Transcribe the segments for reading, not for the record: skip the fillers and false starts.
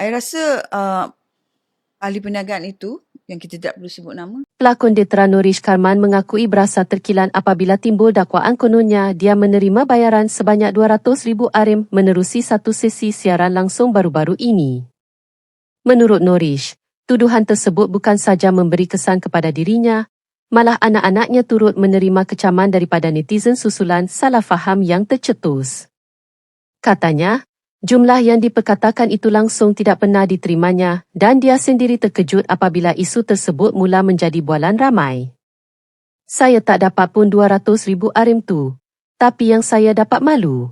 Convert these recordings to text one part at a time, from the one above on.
I rasa ahli perniagaan itu, yang kita tidak perlu sebut nama. Pelakon Detera Norish Karman mengakui berasa terkilan apabila timbul dakwaan kononnya dia menerima bayaran sebanyak RM200,000 menerusi satu sesi siaran langsung baru-baru ini. Menurut Norish, tuduhan tersebut bukan saja memberi kesan kepada dirinya, malah anak-anaknya turut menerima kecaman daripada netizen susulan salah faham yang tercetus. Katanya, jumlah yang diperkatakan itu langsung tidak pernah diterimanya dan dia sendiri terkejut apabila isu tersebut mula menjadi bualan ramai. Saya tak dapat pun RM200,000 tu, tapi yang saya dapat malu.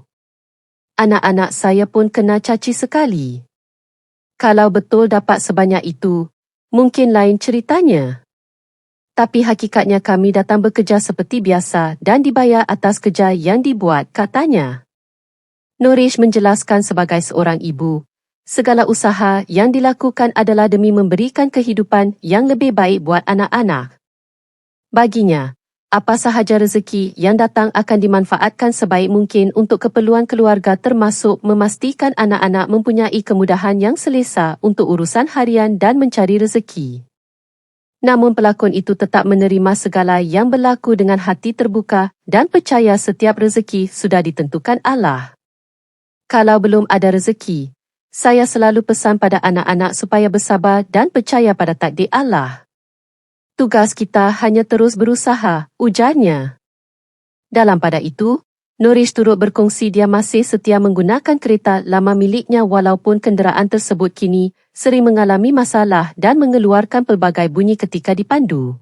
Anak-anak saya pun kena caci sekali. Kalau betul dapat sebanyak itu, mungkin lain ceritanya. Tapi hakikatnya kami datang bekerja seperti biasa dan dibayar atas kerja yang dibuat, katanya. Norish menjelaskan sebagai seorang ibu, segala usaha yang dilakukan adalah demi memberikan kehidupan yang lebih baik buat anak-anak. Baginya, apa sahaja rezeki yang datang akan dimanfaatkan sebaik mungkin untuk keperluan keluarga termasuk memastikan anak-anak mempunyai kemudahan yang selesa untuk urusan harian dan mencari rezeki. Namun pelakon itu tetap menerima segala yang berlaku dengan hati terbuka dan percaya setiap rezeki sudah ditentukan Allah. Kalau belum ada rezeki, saya selalu pesan pada anak-anak supaya bersabar dan percaya pada takdir Allah. Tugas kita hanya terus berusaha, ujarnya. Dalam pada itu, Norish turut berkongsi dia masih setia menggunakan kereta lama miliknya walaupun kenderaan tersebut kini sering mengalami masalah dan mengeluarkan pelbagai bunyi ketika dipandu.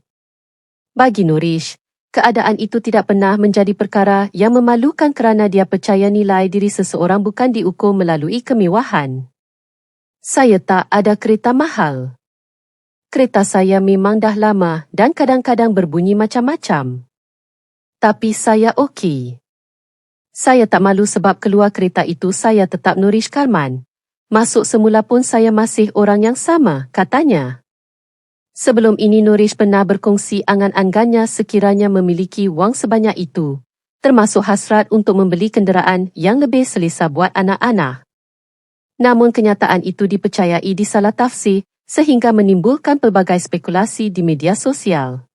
Bagi Norish, keadaan itu tidak pernah menjadi perkara yang memalukan kerana dia percaya nilai diri seseorang bukan diukur melalui kemewahan. Saya tak ada kereta mahal. Kereta saya memang dah lama dan kadang-kadang berbunyi macam-macam. Tapi saya okey. Saya tak malu sebab keluar kereta itu saya tetap Norish Karman. Masuk semula pun saya masih orang yang sama, katanya. Sebelum ini Norish pernah berkongsi angan-angannya sekiranya memiliki wang sebanyak itu, termasuk hasrat untuk membeli kenderaan yang lebih selesa buat anak-anak. Namun kenyataan itu dipercayai disalah tafsir sehingga menimbulkan pelbagai spekulasi di media sosial.